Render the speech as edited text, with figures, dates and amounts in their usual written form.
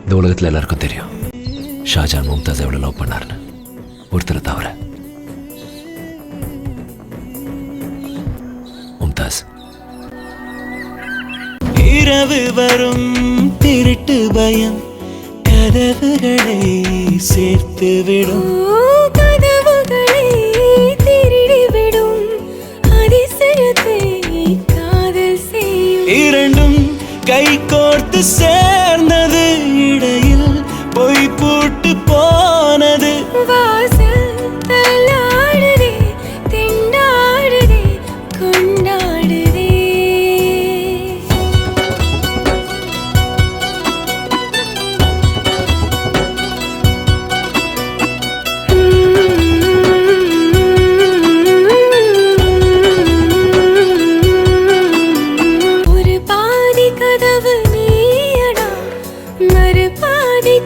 இந்த உலகத்தில் எல்லாருக்கும் தெரியும் ஷாஜான் மும்தாஸ் எவ்வளோ லவ் பண்ணாருன்னு, ஒருத்தரை தவிர. மும்தாஸ். இரவு வரும் திருட்டு பயம் கதவுகளை சேர்த்து விடும், கதவுகளை திருடிவிடும், அதிசயத்தை காதல் செய்யும். இரண்டும் கை கோர்த்து சேர்ந்தது, இடையில் பொய் பூட்டு போனது. வாசல் தள்ளாடுதே, திண்டாடுதே, கொண்டாடுதே. ஒரு பாதி கதவு நீயடா, மறு பாதி